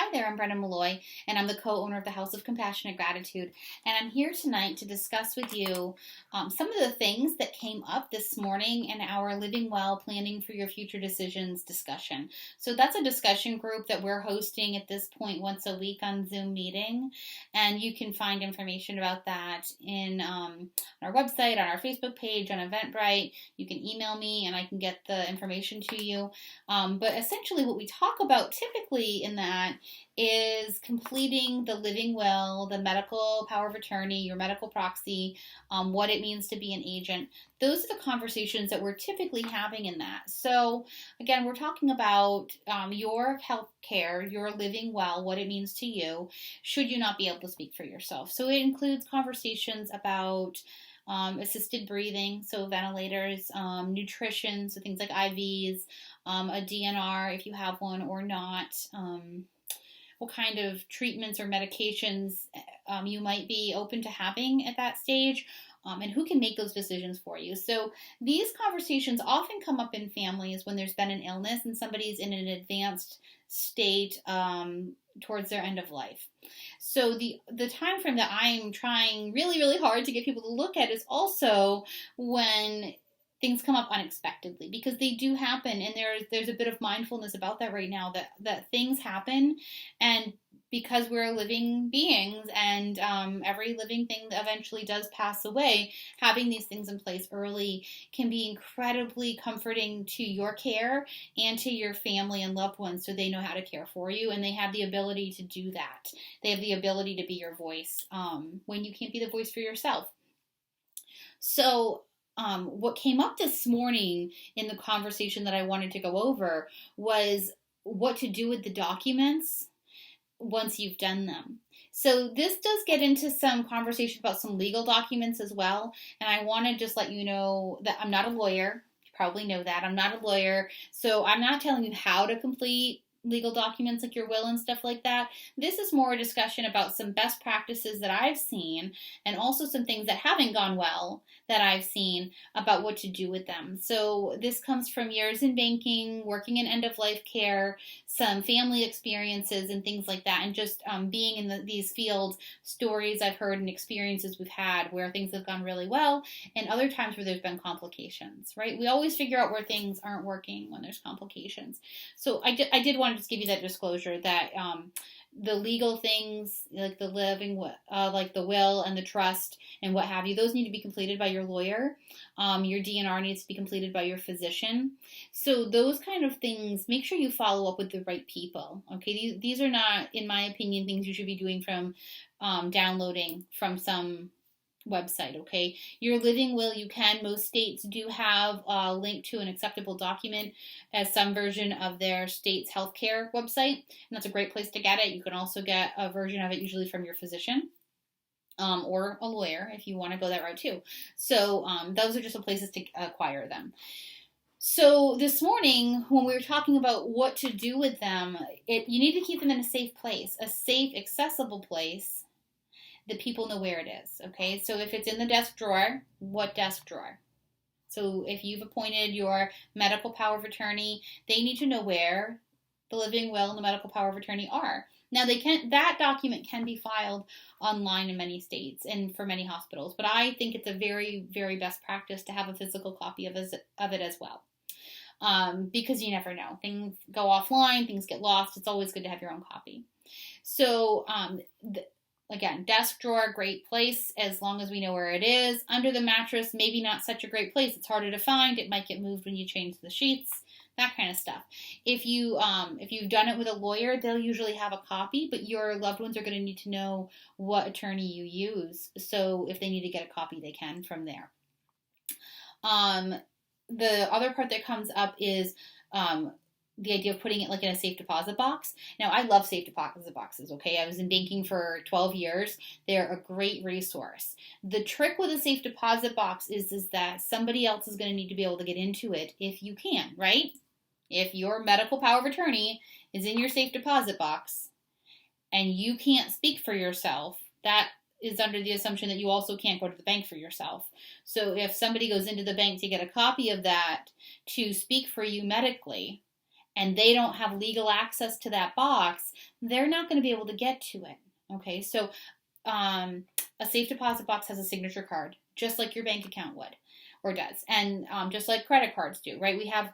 Hi there, I'm Brennyn Molloy, and I'm the co-owner of the House of Compassionate Gratitude. And I'm here tonight to discuss with you some of the things that came up this morning in our Living Well, Planning for Your Future Decisions discussion. So that's a discussion group that we're hosting at this point once a week on Zoom meeting. And you can find information about that in on our website, on our Facebook page, on Eventbrite. You can email me and I can get the information to you. But essentially what we talk about typically in that is completing the living will, the medical power of attorney, your medical proxy, what it means to be an agent. Those are the conversations that we're typically having in that. So again, we're talking about your health care, your living well, what it means to you, should you not be able to speak for yourself. So it includes conversations about assisted breathing, so ventilators, nutrition, so things like IVs, a DNR if you have one or not, what kind of treatments or medications you might be open to having at that stage, and who can make those decisions for you. So these conversations often come up in families when there's been an illness and somebody's in an advanced state towards their end of life. So the time frame that I'm trying really hard to get people to look at is also when things come up unexpectedly, because they do happen, and there's a bit of mindfulness about that right now, that things happen, and because we're living beings and every living thing eventually does pass away, having these things in place early can be incredibly comforting to your care and to your family and loved ones, so they know how to care for you, and they have the ability to do that. They have the ability to be your voice when you can't be the voice for yourself. So what came up this morning in the conversation that I wanted to go over was what to do with the documents once you've done them. So this does get into some conversation about some legal documents as well. And I want to just let you know that I'm not a lawyer. You probably know that. I'm not a lawyer. So I'm not telling you how to complete legal documents like your will and stuff like that. This is more a discussion about some best practices that I've seen, and also some things that haven't gone well that I've seen about what to do with them. So this comes from years in banking, working in end-of-life care, some family experiences and things like that, and just being in these fields, stories I've heard and experiences we've had where things have gone really well, and other times where there's been complications, right? We always figure out where things aren't working when there's complications. So I did want to just give you that disclosure that the legal things, like the like the will and the trust and what have you, those need to be completed by your lawyer. Your DNR needs to be completed by your physician. So those kind of things, make sure you follow up with the right people. Okay, these are not, in my opinion, things you should be doing from downloading from some website. Okay, your living will, you can, most states do have a link to an acceptable document as some version of their state's healthcare website, and that's a great place to get it. You can also get a version of it usually from your physician or a lawyer if you want to go that route too. So those are just some places to acquire them. So this morning, when we were talking about what to do with them, you need to keep them in a safe place, a safe, accessible place that people know where it is, okay? So if it's in the desk drawer, what desk drawer? So if you've appointed your medical power of attorney, they need to know where the living will and the medical power of attorney are. Now that document can be filed online in many states and for many hospitals, but I think it's a very, very best practice to have a physical copy of it as well. Because you never know. Things go offline, things get lost. It's always good to have your own copy. So, again, desk drawer, great place as long as we know where it is. Under the mattress, maybe not such a great place. It's harder to find. It might get moved when you change the sheets, that kind of stuff. If you've done it with a lawyer, they'll usually have a copy, but your loved ones are going to need to know what attorney you use. So if they need to get a copy, they can from there. The other part that comes up is the idea of putting it like in a safe deposit box. Now, I love safe deposit boxes, okay? I was in banking for 12 years. They're a great resource. The trick with a safe deposit box is that somebody else is going to need to be able to get into it if you can, right? If your medical power of attorney is in your safe deposit box and you can't speak for yourself, that is under the assumption that you also can't go to the bank for yourself. So if somebody goes into the bank to get a copy of that to speak for you medically, and they don't have legal access to that box, they're not going to be able to get to it. Okay, so a safe deposit box has a signature card, just like your bank account would or does, and just like credit cards do, right? We have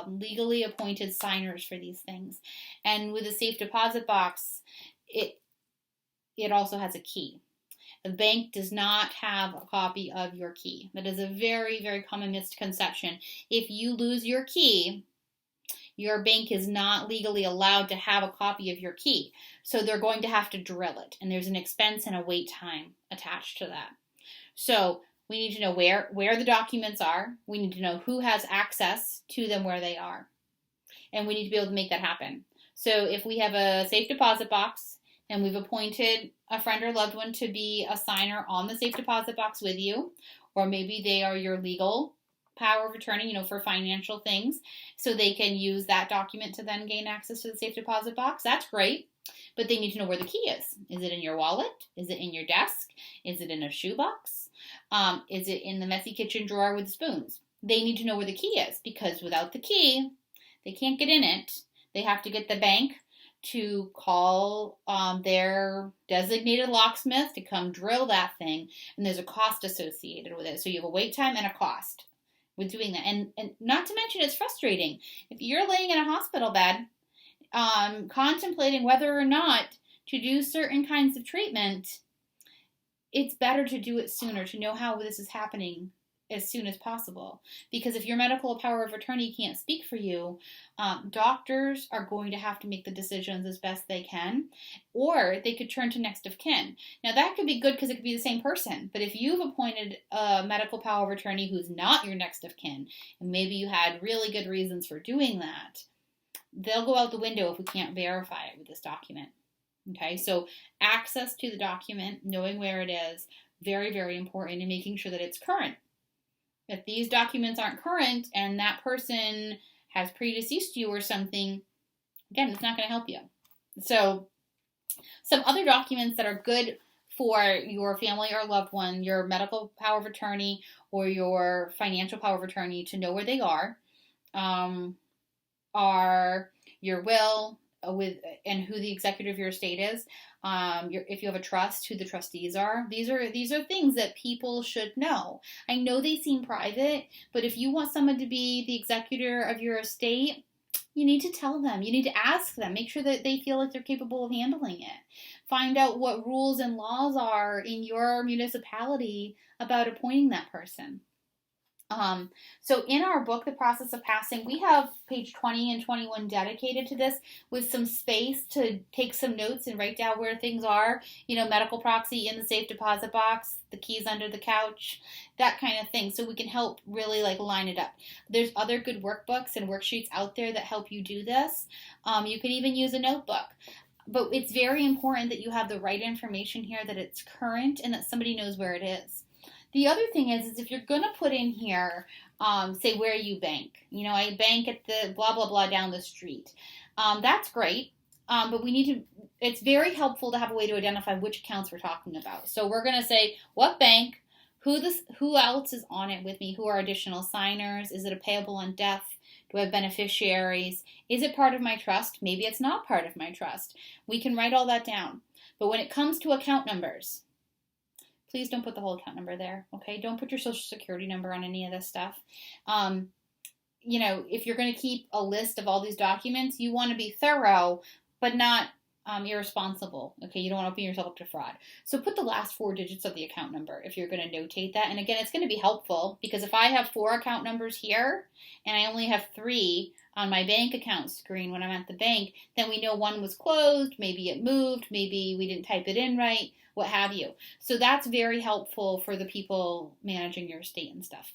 legally appointed signers for these things, and with a safe deposit box, it also has a key. The bank does not have a copy of your key. That is a very, very common misconception. If you lose your key, your bank is not legally allowed to have a copy of your key. So they're going to have to drill it. And there's an expense and a wait time attached to that. So we need to know where the documents are. We need to know who has access to them where they are. And we need to be able to make that happen. So if we have a safe deposit box and we've appointed a friend or loved one to be a signer on the safe deposit box with you, or maybe they are your legal power of attorney, for financial things, so they can use that document to then gain access to the safe deposit box. That's great, but they need to know where the key is. Is it in your wallet? Is it in your desk? Is it in a shoebox? Is it in the messy kitchen drawer with spoons? They need to know where the key is, because without the key, they can't get in it. They have to get the bank to call their designated locksmith to come drill that thing, and there's a cost associated with it. So you have a wait time and a cost with doing that. And not to mention, it's frustrating. If you're laying in a hospital bed, contemplating whether or not to do certain kinds of treatment, it's better to do it sooner, to know how this is happening as soon as possible. Because if your medical power of attorney can't speak for you, doctors are going to have to make the decisions as best they can, or they could turn to next of kin. Now that could be good because it could be the same person, but if you've appointed a medical power of attorney who's not your next of kin, and maybe you had really good reasons for doing that, they'll go out the window if we can't verify it with this document. Okay, so access to the document, knowing where it is, very, very important, and making sure that it's current. If these documents aren't current and that person has predeceased you or something, again, it's not going to help you. So some other documents that are good for your family or loved one, your medical power of attorney or your financial power of attorney to know where they are your will and who the executor of your estate is. If you have a trust, who the trustees are. These are things that people should know. I know they seem private, but if you want someone to be the executor of your estate, you need to tell them. You need to ask them. Make sure that they feel like they're capable of handling it. Find out what rules and laws are in your municipality about appointing that person. So in our book, The Process of Passing, we have page 20 and 21 dedicated to this with some space to take some notes and write down where things are, medical proxy in the safe deposit box, the keys under the couch, that kind of thing. So we can help really line it up. There's other good workbooks and worksheets out there that help you do this. You can even use a notebook. But it's very important that you have the right information here, that it's current, and that somebody knows where it is. The other thing is if you're going to put in here, say where you bank. I bank at the blah, blah, blah down the street. That's great, but it's very helpful to have a way to identify which accounts we're talking about. So we're going to say what bank, who else is on it with me, who are additional signers, is it a payable on death, do I have beneficiaries, is it part of my trust, maybe it's not part of my trust. We can write all that down. But when it comes to account numbers, please don't put the whole account number there, okay? Don't put your social security number on any of this stuff. If you're going to keep a list of all these documents, you want to be thorough, but not irresponsible, okay? You don't want to open yourself up to fraud. So put the last 4 digits of the account number if you're going to notate that. And again, it's going to be helpful because if I have 4 account numbers here and I only have 3 on my bank account screen when I'm at the bank, then we know one was closed, maybe it moved, maybe we didn't type it in right, what have you. So that's very helpful for the people managing your estate and stuff.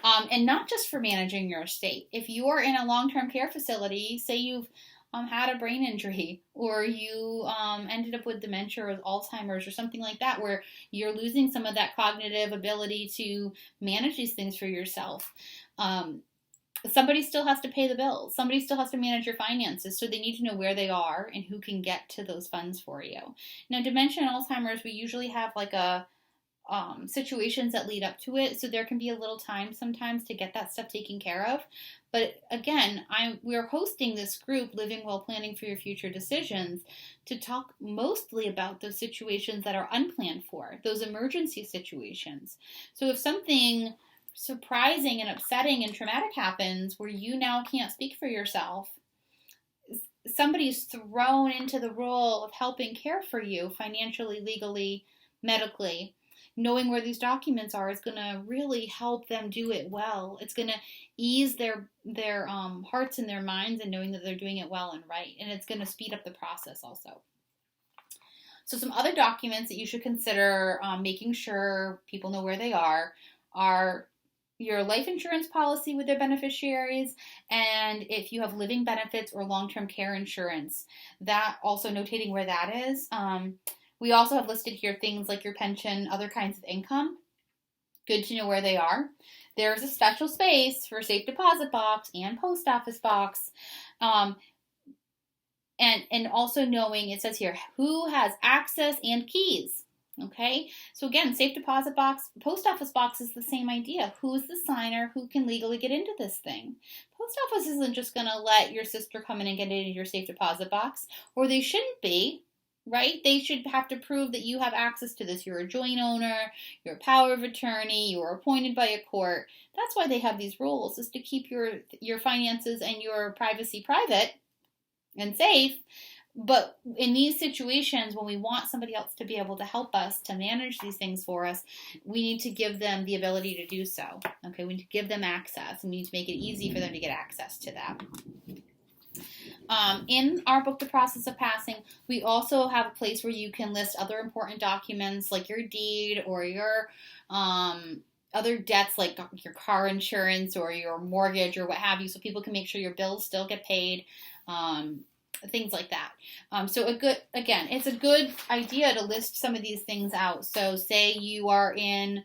And not just for managing your estate. If you're in a long-term care facility, say you've had a brain injury or you ended up with dementia or Alzheimer's or something like that where you're losing some of that cognitive ability to manage these things for yourself. Somebody still has to pay the bills. Somebody still has to manage your finances, so they need to know where they are and who can get to those funds for you. Now, dementia and Alzheimer's, we usually have situations that lead up to it, so there can be a little time sometimes to get that stuff taken care of. But again, we're hosting this group, Living Well Planning for Your Future Decisions, to talk mostly about those situations that are unplanned for, those emergency situations. So if something surprising and upsetting and traumatic happens where you now can't speak for yourself, somebody's thrown into the role of helping care for you financially, legally, medically. Knowing where these documents are is going to really help them do it well. It's going to ease their hearts and their minds, and knowing that they're doing it well and right. And it's going to speed up the process also. So some other documents that you should consider making sure people know where they are your life insurance policy with their beneficiaries, and if you have living benefits or long-term care insurance, that also notating where that is. We also have listed here things like your pension, other kinds of income. Good to know where they are. There's a special space for safe deposit box and post office box. And also knowing, it says here, who has access and keys. Okay, so again, safe deposit box, post office box is the same idea. Who's the signer? Who can legally get into this thing? Post office isn't just going to let your sister come in and get into your safe deposit box, or they shouldn't be. Right? They should have to prove that you have access to this. You're a joint owner, you're a power of attorney, you were appointed by a court. That's why they have these rules, is to keep your finances and your privacy private and safe. But in these situations, when we want somebody else to be able to help us to manage these things for us, we need to give them the ability to do so. Okay, we need to give them access, and we need to make it easy for them to get access to that. In our book, The Process of Passing, we also have a place where you can list other important documents like your deed or your other debts like your car insurance or your mortgage or what have you, so people can make sure your bills still get paid, things like that. So it's a good idea to list some of these things out. So say you're in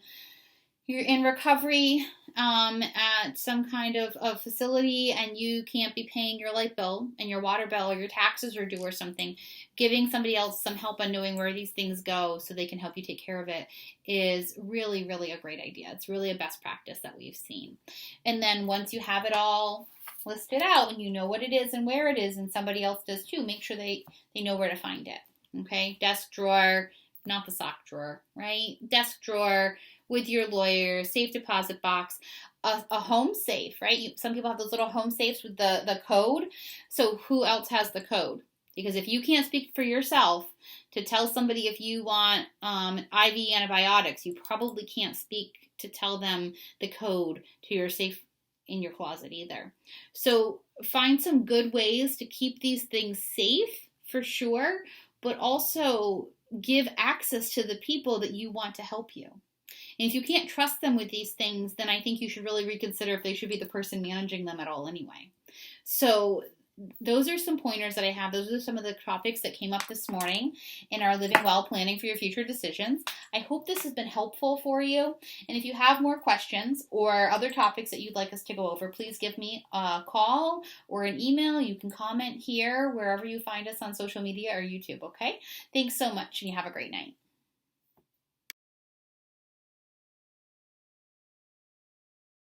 recovery at some kind of facility and you can't be paying your light bill and your water bill, or your taxes are due or something, giving somebody else some help on knowing where these things go so they can help you take care of it is really, really a great idea. It's really a best practice that we've seen. And then once you have it all listed out and you know what it is and where it is, and somebody else does too, make sure they know where to find it. Okay, desk drawer, not the sock drawer, right? Desk drawer with your lawyer, safe deposit box, a home safe, right? Some people have those little home safes with the code. So who else has the code? Because if you can't speak for yourself to tell somebody if you want IV antibiotics, you probably can't speak to tell them the code to your safe in your closet either. So find some good ways to keep these things safe for sure, but also give access to the people that you want to help you. And if you can't trust them with these things, then I think you should really reconsider if they should be the person managing them at all anyway. So those are some pointers that I have. Those are some of the topics that came up this morning in our Living Well Planning for Your Future Decisions. I hope this has been helpful for you. And if you have more questions or other topics that you'd like us to go over, please give me a call or an email. You can comment here wherever you find us on social media or YouTube, okay? Thanks so much, and you have a great night.